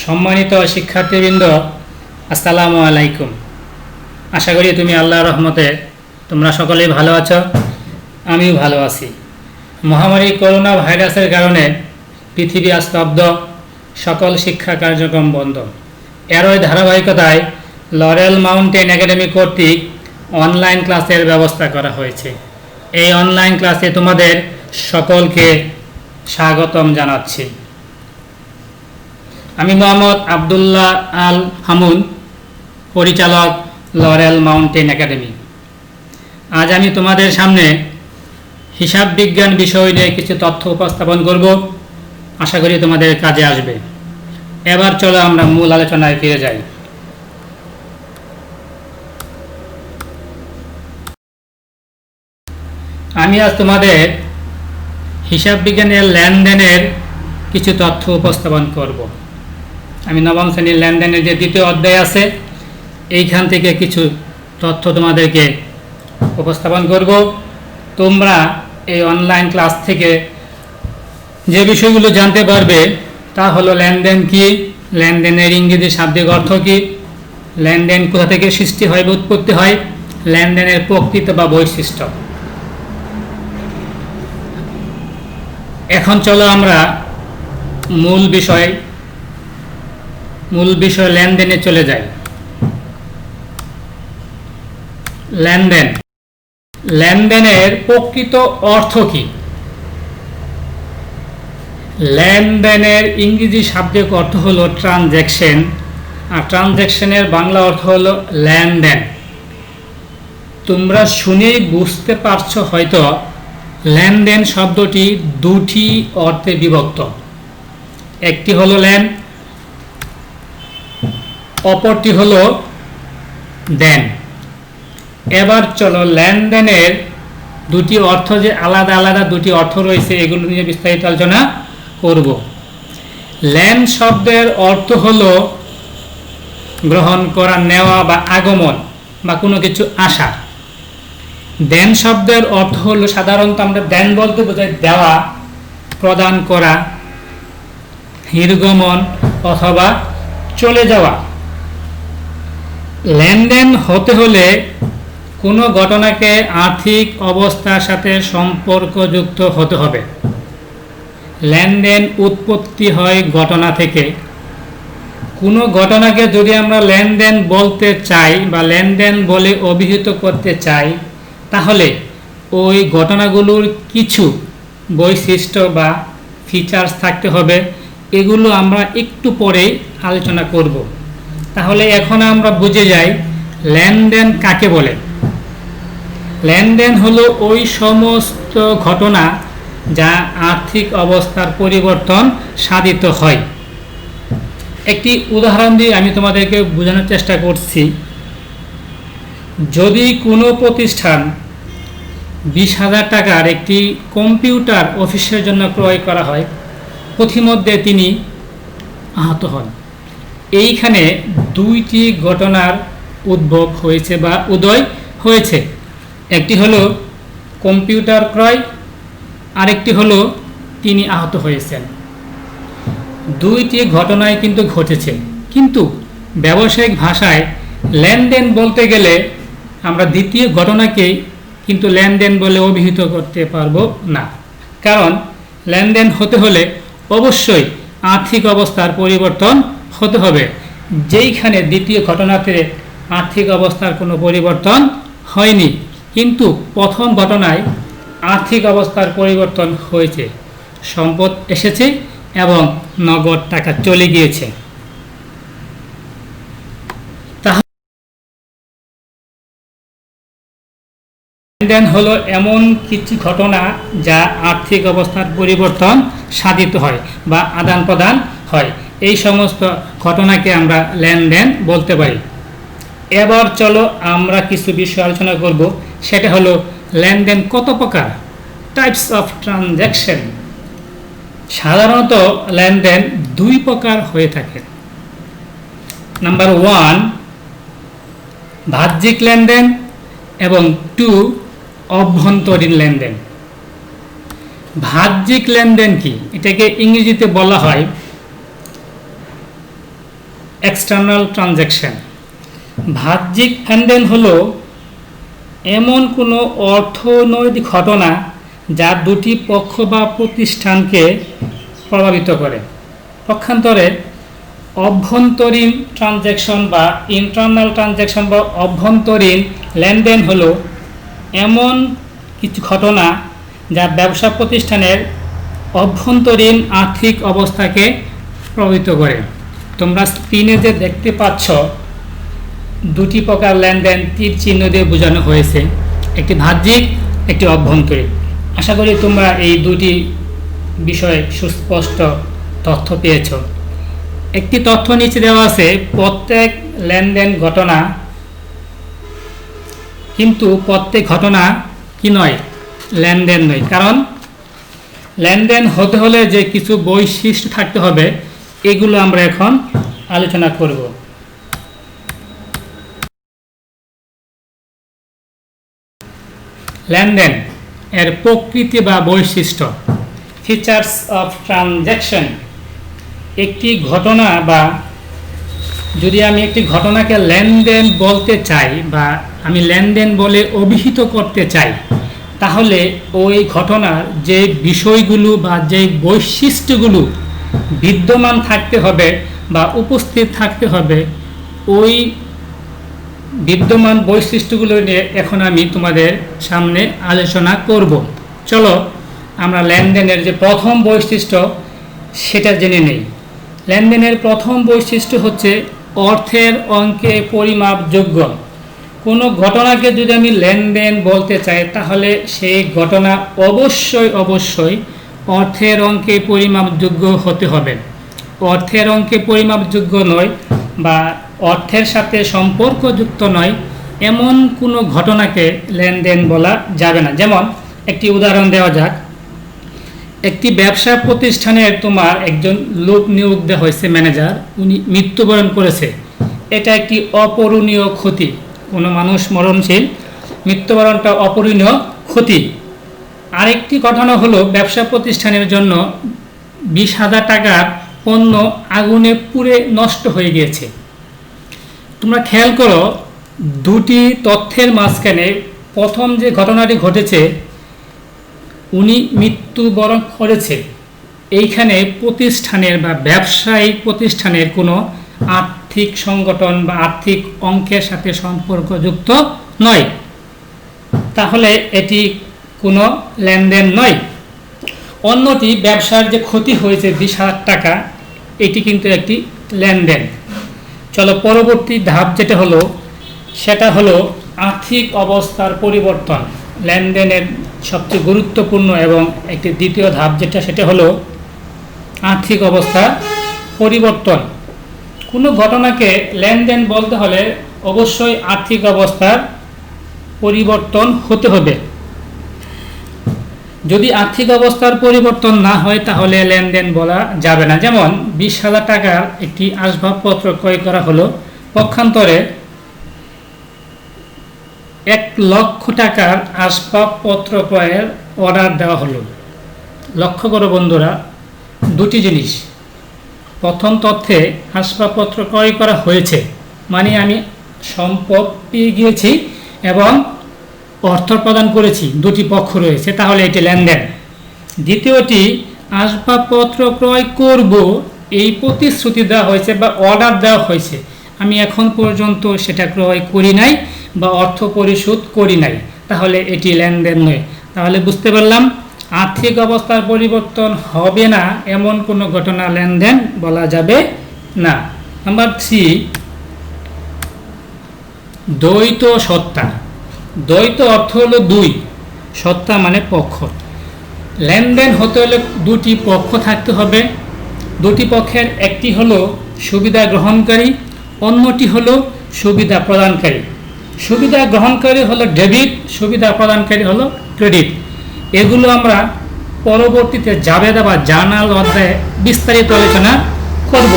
সম্মানিত শিক্ষার্থীবৃন্দ, আসসালামু আলাইকুম। আশা করি তুমি আল্লাহর রহমতে তোমরা সকলেই ভালো আছো। আমিও ভালো আছি। মহামারী করোনা ভাইরাসের কারণে পৃথিবী আজ স্তব্ধ, সকল শিক্ষা কার্যক্রম বন্ধ। এরই ধারাবাহিকতায় লরেল মাউন্টেন একাডেমি কর্তৃক অনলাইন ক্লাসের ব্যবস্থা করা হয়েছে। এই অনলাইন ক্লাসে তোমাদের সকলকে স্বাগতম জানাচ্ছি। আমি মোহাম্মদ আবদুল্লাহ আল হামুন, পরিচালক লরেল মাউন্টেন একাডেমি। আজ আমি তোমাদের সামনে হিসাব বিজ্ঞান বিষয় নিয়ে কিছু তথ্য উপস্থাপন করব। আশা করি তোমাদের কাজে আসবে। এবার চলো আমরা মূল আলোচনায় ফিরে যাই। আমি আজ তোমাদের হিসাব বিজ্ঞানের লেনদেনের কিছু তথ্য উপস্থাপন করব। আমি নবম শ্রেণীর লেনদেনের যে দ্বিতীয় অধ্যায় আছে, এইখান থেকে কিছু তথ্য তোমাদেরকে উপস্থাপন করব। তোমরা এই অনলাইন ক্লাস থেকে যে বিষয়গুলো জানতে পারবে তা হলো লেনদেন কি, লেনদেনের ইংরেজি শাব্দিক অর্থ কি, লেনদেন কোথা থেকে সৃষ্টি হয় বা উৎপত্তি হয়, লেনদেনের প্রকৃত বা বৈশিষ্ট্য। এখন চলো আমরা মূল বিষয় লেনদেনে চলে যাই। লেনদেনের প্রকৃত অর্থ কি? লেনদেনের ইংরেজি শাব্দিক অর্থ হলো ট্রানজ্যাকশন, আর ট্রানজ্যাকশনের বাংলা অর্থ হলো লেনদেন। তোমরা শুনেই বুঝতে পারছো হয়তো লেনদেন শব্দটি দুটি অর্থে বিভক্ত। একটি হলো লেন, অপরটি হলো দেন। এবার চলো লেনদেনের দুটি অর্থ, যে আলাদা আলাদা দুটি অর্থ রয়েছে, এগুলো নিয়ে বিস্তারিত আলোচনা করব। লেন শব্দের অর্থ হলো গ্রহণ করা, নেওয়া বা আগমন বা কোনো কিছু আসা। দেন শব্দের অর্থ হলো, সাধারণত আমরা দেন বলতে বোঝাই দেওয়া, প্রদান করা, নির্গমন অথবা চলে যাওয়া। লেনদেন হতে হলে কোনো ঘটনাকে আর্থিক অবস্থার সাথে সম্পর্কযুক্ত হতে হবে। লেনদেন উৎপত্তি হয় ঘটনা থেকে। কোনো ঘটনাকে যদি আমরা লেনদেন বলতে চাই বা লেনদেন বলে অভিহিত করতে চাই, তাহলে ওই ঘটনাগুলোর কিছু বৈশিষ্ট্য বা ফিচার্স থাকতে হবে। এগুলো আমরা একটু পরেই আলোচনা করব। তাহলে এখন আমরা বুঝে যাই লেনদেন কাকে বলে। লেনদেন হলো ওই সমস্ত ঘটনা যা আর্থিক অবস্থার পরিবর্তন সাধিত হয়। একটি উদাহরণ দিয়ে আমি তোমাদেরকে বোঝানোর চেষ্টা করছি। যদি কোনো প্রতিষ্ঠান 20,000 টাকার একটি কম্পিউটার অফিসের জন্য ক্রয় করা হয়, পথিমধ্যে তিনি আহত হন। এইখানে দুইটি ঘটনার উদ্ভব হয়েছে বা উদয় হয়েছে। একটি হলো কম্পিউটার ক্রয়, আরেকটি হলো তিনি আহত হয়েছেন। দুইটি ঘটনাই কিন্তু ঘটেছে, কিন্তু ব্যবসায়িক ভাষায় লেনদেন বলতে গেলে আমরা দ্বিতীয় ঘটনাকেই কিন্তু লেনদেন বলে অভিহিত করতে পারবো না। কারণ লেনদেন হতে হলে অবশ্যই আর্থিক অবস্থার পরিবর্তন হতে হবে, যেইখানে দ্বিতীয় ঘটনাতে আর্থিক অবস্থার কোনো পরিবর্তন হয়নি, কিন্তু প্রথম ঘটনায় আর্থিক অবস্থার পরিবর্তন হয়েছে, সম্পদ এসেছে এবং নগদ টাকা চলে গিয়েছে। লেনদেন হলো এমন কিছু ঘটনা যা আর্থিক অবস্থার পরিবর্তন সাধিত হয় বা আদান প্রদান হয়। এই সমস্ত ঘটনাকে আমরা লেনদেন বলতে পারি। এবার চলো আমরা কিছু বিষয় আলোচনা করব। সেটা হলো লেনদেন কত প্রকার, টাইপস অফ ট্রানজ্যাকশন। সাধারণত লেনদেন দুই প্রকার হয়ে থাকে। নাম্বার 1 বাহ্যিক লেনদেন এবং 2 অভ্যন্তরীণ লেনদেন। বাহ্যিক লেনদেন কি? এটাকে ইংরেজিতে বলা হয় এক্সটার্নাল ট্রানজ্যাকশন। বাহ্যিক লেনদেন হলো এমন কোনো অর্থনৈতিক ঘটনা যা দুটি পক্ষ বা প্রতিষ্ঠানকে প্রভাবিত করে। পক্ষান্তরে অভ্যন্তরীণ ট্রানজ্যাকশন বা ইন্টারনাল ট্রানজ্যাকশন বা অভ্যন্তরীণ লেনদেন হলো এমন কিছু ঘটনা যা ব্যবসা প্রতিষ্ঠানের অভ্যন্তরীণ আর্থিক অবস্থাকে প্রভাবিত করে। তোমরা স্ক্রিনে যে দেখতে পাচ্ছ দুটি প্রকার লেনদেন তীর চিহ্ন দিয়ে বোঝানো হয়েছে, একটি বাহ্যিক, একটি অভ্যন্তরীণ। আশা করি তোমরা এই দুটি বিষয়ে সুস্পষ্ট তথ্য পেয়েছ। একটি তথ্য নিচে দেওয়া আছে, প্রত্যেক লেনদেন ঘটনা, কিন্তু প্রত্যেক ঘটনা কি নয়, লেনদেন নয়। কারণ লেনদেন হতে হলে যে কিছু বৈশিষ্ট্য থাকতে হবে, এগুলো আমরা এখন আলোচনা করব। লেনদেন এর প্রকৃতি বা বৈশিষ্ট্য, ফিচার্স অফ ট্রানজ্যাকশন। একটি ঘটনা বা যদি আমি একটি ঘটনাকে লেনদেন বলতে চাই বা আমি লেনদেন বলে অভিহিত করতে চাই, তাহলে ওই ঘটনার যে বিষয়গুলো বা যে বৈশিষ্ট্যগুলো বিদ্যমান থাকতে হবে বা উপস্থিত থাকতে হবে, ওই বিদ্যমান বৈশিষ্ট্যগুলো নিয়ে এখন আমি তোমাদের সামনে আলোচনা করব। চলো আমরা লেনদেনের যে প্রথম বৈশিষ্ট্য সেটা জেনে নেই। লেনদেনের প্রথম বৈশিষ্ট্য হচ্ছে অর্থের অঙ্কে পরিমাপযোগ্য। কোনো ঘটনাকে যদি আমি লেনদেন বলতে চাই, তাহলে সেই ঘটনা অবশ্যই অর্থের অঙ্কে পরিমাপযোগ্য হতে হবে। অর্থের অঙ্কে পরিমাপযোগ্য নয় বা অর্থের সাথে সম্পর্কযুক্ত নয় এমন কোনো ঘটনাকে লেনদেন বলা যাবে না। যেমন একটি উদাহরণ দেওয়া যাক, একটি ব্যবসা প্রতিষ্ঠানের তোমার একজন লোক নিয়োগ দেওয়া হয়েছে, ম্যানেজার, উনি মৃত্যুবরণ করেছে। এটা একটি অপূরণীয় ক্ষতি। কোনো মানুষ মরণশীল, মৃত্যুবরণটা অপূরণীয় ক্ষতি। আরেকটি ঘটনা হলো ব্যবসা প্রতিষ্ঠানের জন্য 20,000 টাকার পণ্য আগুনে পুড়ে নষ্ট হয়ে গিয়েছে। তোমরা খেয়াল করো, দুটি তথ্যের মাঝখানে প্রথম যে ঘটনাটি ঘটেছে, উনি মৃত্যুবরণ করেছে, এইখানে প্রতিষ্ঠানের বা ব্যবসায়িক প্রতিষ্ঠানের কোনো আর্থিক সংগঠন বা আর্থিক অঙ্কের সাথে সম্পর্কযুক্ত নয়, তাহলে এটি কোনো লেনদেন নয়। অন্যটি ব্যবসার যে ক্ষতি হয়েছে 20,000 টাকা, এটি কিন্তু একটি লেনদেন। চলো পরবর্তী ধাপ যেটা হলো, সেটা হলো আর্থিক অবস্থার পরিবর্তন। লেনদেনের সবচেয়ে গুরুত্বপূর্ণ এবং একটি দ্বিতীয় ধাপ যেটা, সেটা হলো আর্থিক অবস্থার পরিবর্তন। কোনো ঘটনাকে লেনদেন বলতে হলে অবশ্যই আর্থিক অবস্থার পরিবর্তন হতে হবে। যদি আর্থিক অবস্থার পরিবর্তন না হয়, তাহলে লেনদেন বলা যাবে না। যেমন 20,000 টাকার একটি আসবাবপত্র ক্রয় করা হলো, পক্ষান্তরে 1 লক্ষ টাকার আসবাবপত্র ক্রয়ের অর্ডার দেওয়া হলো। লক্ষ্য করো বন্ধুরা, দুটি জিনিস। প্রথম তথ্যে আসবাবপত্র ক্রয় করা হয়েছে, মানে আমি সম্পদ পেয়ে গিয়েছি এবং অর্থ প্রদান করেছি, দুটি পক্ষ রয়েছে, তাহলে এটি লেনদেন। দ্বিতীয়টি, আসবাবপত্র ক্রয় করব এই প্রতিশ্রুতি দেওয়া হয়েছে বা অর্ডার দেওয়া হয়েছে, আমি এখন পর্যন্ত সেটা ক্রয় করি নাই বা অর্থ পরিশোধ করি নাই, তাহলে এটি লেনদেন নয়। তাহলে বুঝতে পারলাম, আর্থিক অবস্থার পরিবর্তন হবে না এমন কোনো ঘটনা লেনদেন বলা যাবে না। নাম্বার 3, দ্বৈত সত্তা। দ্বৈত অর্থ হলো দুই, সত্তা মানে পক্ষ। লেনদেন হতে হলে দুটি পক্ষ থাকতে হবে। দুটি পক্ষের একটি হলো সুবিধা গ্রহণকারী, অন্যটি হলো সুবিধা প্রদানকারী। সুবিধা গ্রহণকারী হলো ডেবিট, সুবিধা প্রদানকারী হলো ক্রেডিট। এগুলো আমরা পরবর্তীতে জাবেদা বা জার্নাল অধ্যায়ে বিস্তারিত আলোচনা করব।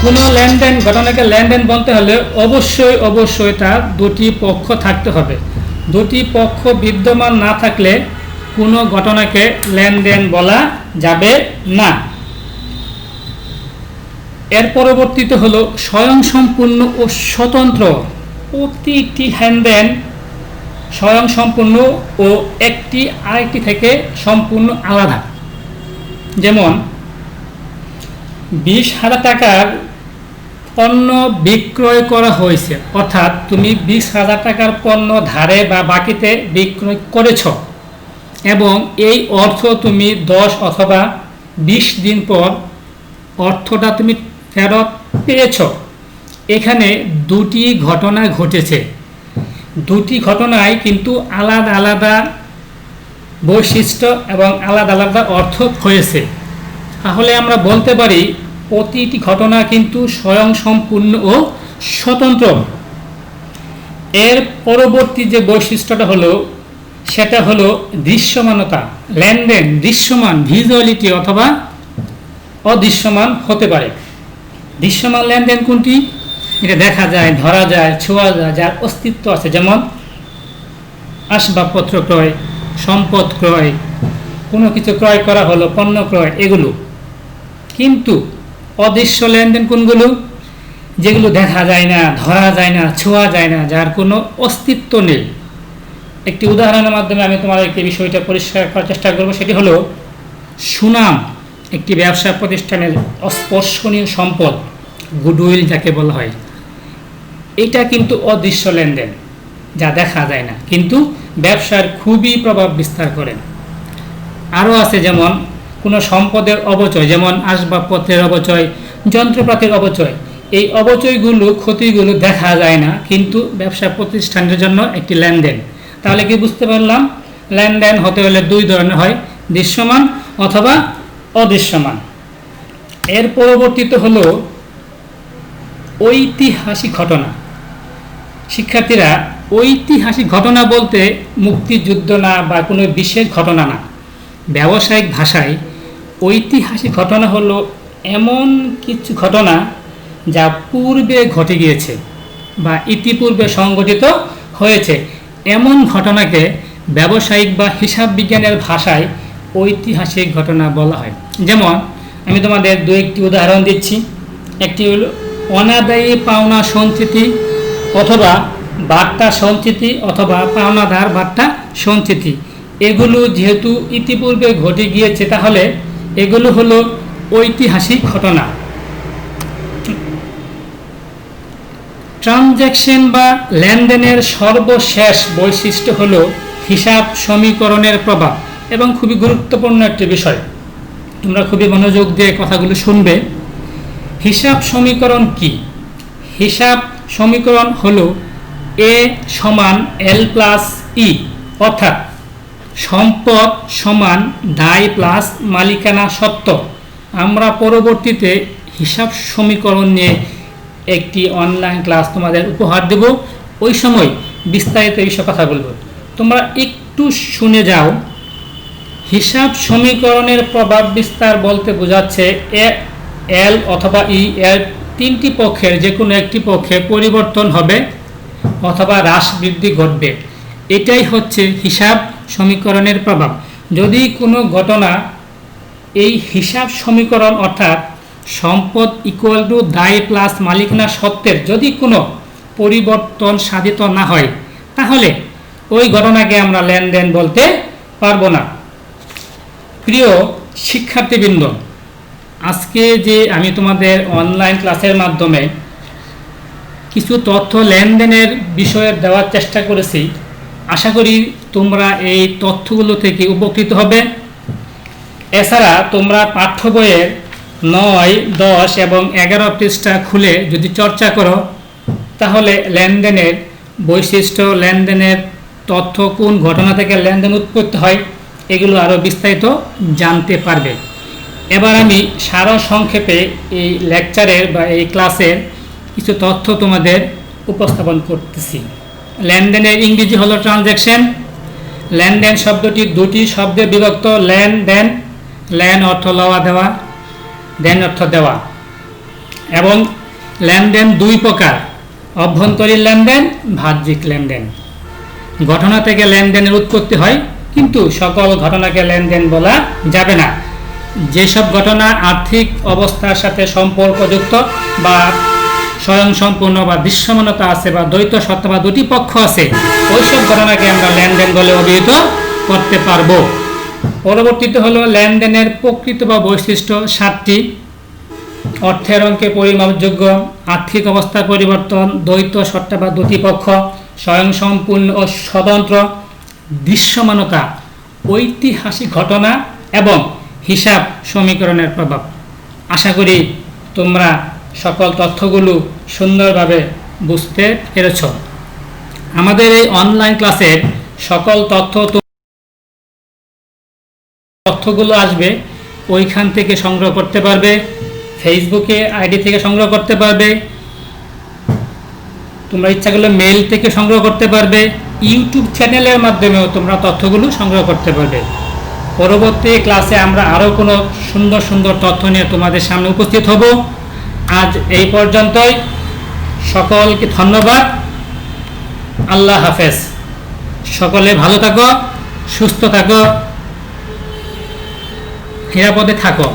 কোনো লেনদেন ঘটনাকে লেনদেন বলতে হলে অবশ্যই তার দুটি পক্ষ থাকতে হবে। দুটি পক্ষ বিদ্যমান না থাকলে কোনো ঘটনাকে লেনদেন বলা যাবে না। এর পরবর্তীতে হলো স্বয়ংসম্পূর্ণ ও স্বতন্ত্র। প্রতিটি লেনদেন স্বয়ংসম্পূর্ণ ও একটি আরেকটি থেকে সম্পূর্ণ আলাদা। যেমন 20,000 টাকার পণ্য বিক্রয় করা হয়েছে, অর্থাৎ তুমি 20,000 টাকার পণ্য ধারে বা বাকিতে বিক্রয় করেছ এবং এই অর্থ তুমি 10 অথবা 20 দিন পর অর্থটা তুমি ফেরত পেয়েছ। এখানে দুটি ঘটনা ঘটেছে, দুটি ঘটনায় কিন্তু আলাদা আলাদা বৈশিষ্ট্য এবং আলাদা আলাদা অর্থ হয়েছে। তাহলে আমরা বলতে পারি প্রতিটি ঘটনা কিন্তু স্বয়ংসম্পূর্ণ ও স্বতন্ত্র। এর পরবর্তী যে বৈশিষ্ট্যটা হলো সেটা হলো দৃশ্যমানতা। লেনদেন দৃশ্যমান, ভিজুয়ালিটি অথবা অদৃশ্যমান হতে পারে। দৃশ্যমান লেনদেন কোনটি? এটা দেখা যায়, ধরা যায়, ছোঁয়া যায়, যার অস্তিত্ব আছে। যেমন আসবাবপত্র ক্রয়, সম্পদ ক্রয়, কোনো কিছু ক্রয় করা হলো, পণ্য ক্রয়, এগুলো। কিন্তু অদৃশ্য লেনদেন কোনগুলো? যেগুলো দেখা যায় না, ধরা যায় না, ছোঁয়া যায় না, যার কোনো অস্তিত্ব নেই। একটি উদাহরণের মাধ্যমে আমি তোমাদেরকে বিষয়টা পরিষ্কার করার চেষ্টা করব। সেটি হলো সুনাম, একটি ব্যবসা প্রতিষ্ঠানের অস্পর্শনীয় সম্পদ, গুডউইল যাকে বলা হয়। এটা কিন্তু অদৃশ্য লেনদেন, যা দেখা যায় না কিন্তু ব্যবসার খুবই প্রভাব বিস্তার করে। আরও আছে যেমন কোনো সম্পদের অপচয়, যেমন আসবাবপত্রের অপচয়, যন্ত্রপাতির অপচয়। এই অপচয়গুলো, ক্ষতিগুলো দেখা যায় না কিন্তু ব্যবসা প্রতিষ্ঠানের জন্য একটি লেনদেন। তাহলে কি বুঝতে পারলাম? লেনদেন হতে হলে দুই ধরনের হয়, দৃশ্যমান অথবা অদৃশ্যমান। এর পরবর্তীতে হলো ঐতিহাসিক ঘটনা। শিক্ষার্থীরা, ঐতিহাসিক ঘটনা বলতে মুক্তিযুদ্ধ না বা কোনো বিশেষ ঘটনা না। ব্যবসায়িক ভাষায় ঐতিহাসিক ঘটনা হলো এমন কিছু ঘটনা যা পূর্বে ঘটে গিয়েছে বা ইতিপূর্বে সংঘটিত হয়েছে। এমন ঘটনাকে ব্যবসায়িক বা হিসাব বিজ্ঞানের ভাষায় ঐতিহাসিক ঘটনা বলা হয়। যেমন আমি তোমাদের দু একটি উদাহরণ দিচ্ছি। একটি হলো অনাদায়ী পাওনা সঞ্চিতি অথবা বার্তা সঞ্চিতি অথবা পাওনাদার বার্তা সঞ্চিতি। এগুলো যেহেতু ইতিপূর্বে ঘটে গিয়েছে তাহলে এগুলো হলো ঐতিহাসিক ঘটনা। ট্রানজ্যাকশন বা লেনদেনের সর্বশেষ বৈশিষ্ট্য হলো হিসাব সমীকরণের প্রভাব, এবং খুবই গুরুত্বপূর্ণ একটি বিষয়। তোমরা খুবই মনোযোগ দিয়ে কথাগুলো শুনবে। হিসাব সমীকরণ কি? হিসাব সমীকরণ হলো এ সমান এল প্লাস ই, অর্থাৎ সম্পদ সমান দায় প্লাস মালিকানা সত্ত্ব। আমরা পরবর্তীতে হিসাব সমীকরণ নিয়ে একটি অনলাইন ক্লাস তোমাদের উপহার দেব, ওই সময় বিস্তারিত এই সব কথা বলবো। তোমরা একটু শুনে যাও। হিসাব সমীকরণের প্রভাব বিস্তার বলতে বোঝাচ্ছে এল অথবা ই এর তিনটি পক্ষের যে কোনো একটি পক্ষে পরিবর্তন হবে অথবা হ্রাস বৃদ্ধি ঘটবে। এটাই হচ্ছে হিসাব সমীকরণের প্রভাব। যদি কোনো ঘটনা এই হিসাব সমীকরণ অর্থাৎ সম্পদ ইকুয়াল টু দায় প্লাস মালিকানা সত্ত্বের যদি কোনো পরিবর্তন সাধিত না হয় তাহলে ওই ঘটনাকে আমরা লেনদেন বলতে পারবো না। প্রিয় শিক্ষার্থীবৃন্দ, আজকে যে আমি তোমাদের অনলাইন ক্লাসের মাধ্যমে কিছু তথ্য লেনদেনের বিষয়ে দেওয়ার চেষ্টা করেছি, আশা করি তোমরা এই তথ্যগুলো থেকে উপকৃত হবে। এছাড়া তোমরা পাঠ্য বইয়ের 9, 10 এবং 11 পৃষ্ঠা খুলে যদি চর্চা করো তাহলে লেনদেনের বৈশিষ্ট্য, লেনদেনের তথ্য, কোন ঘটনা থেকে লেনদেন উৎপত্তি হয়, এগুলো আরও বিস্তারিত জানতে পারবে। এবার আমি সারসংক্ষেপে এই লেকচারের বা এই ক্লাসের কিছু তথ্য তোমাদের উপস্থাপন করতেছি। লেনদেনের ইংরেজি হলো ট্রানজ্যাকশন। লেনদেন শব্দটি দুটি শব্দে বিভক্ত। লেনদেন, লেন অর্থ লওয়া দেওয়া, দেন অর্থ দেওয়া। এবং লেনদেন দুই প্রকার, অভ্যন্তরীণ লেনদেন, বাহ্যিক লেনদেন। ঘটনা থেকে লেনদেনের উৎপত্তি হয় কিন্তু সকল ঘটনাকে লেনদেন বলা যাবে না। যেসব ঘটনা আর্থিক অবস্থার সাথে সম্পর্কযুক্ত বা স্বয়ংসম্পূর্ণ বা দৃশ্যমানতা আছে বা দ্বৈত সত্তা বা দুটি পক্ষ আছে, ওইসব ঘটনাকে আমরা লেনদেন বলে অভিহিত করতে পারবো। পরবর্তীতে হলো লেনদেনের প্রকৃত বা বৈশিষ্ট্য 7টি: অর্থের অঙ্কে পরিমাপযোগ্য, আর্থিক অবস্থার পরিবর্তন, দ্বৈত সত্তা বা দুটি পক্ষ, স্বয়ংসম্পূর্ণ ও স্বতন্ত্র, দৃশ্যমানতা, ঐতিহাসিক ঘটনা এবং হিসাব সমীকরণের প্রভাব। আশা করি তোমরা সকল তথ্যগুলো সুন্দরভাবে বুঝতে পেরেছ। আমাদের এই অনলাইন ক্লাসের সকল তথ্যগুলো আসবে ওইখান থেকে সংগ্রহ করতে পারবে, ফেসবুকে আইডি থেকে সংগ্রহ করতে পারবে, তোমরা ইচ্ছা করলে মেল থেকে সংগ্রহ করতে পারবে, ইউটিউব চ্যানেলের মাধ্যমেও তোমরা তথ্যগুলো সংগ্রহ করতে পারবে। পরবর্তী ক্লাসে আমরা আরও কোনো সুন্দর সুন্দর তথ্য নিয়ে তোমাদের সামনে উপস্থিত হব। আজ এই পর্যন্তই। সকলকে ধন্যবাদ। আল্লাহ হাফেজ। সকলে ভালো থাকো, সুস্থ থাকো, নিরাপদে থাকো।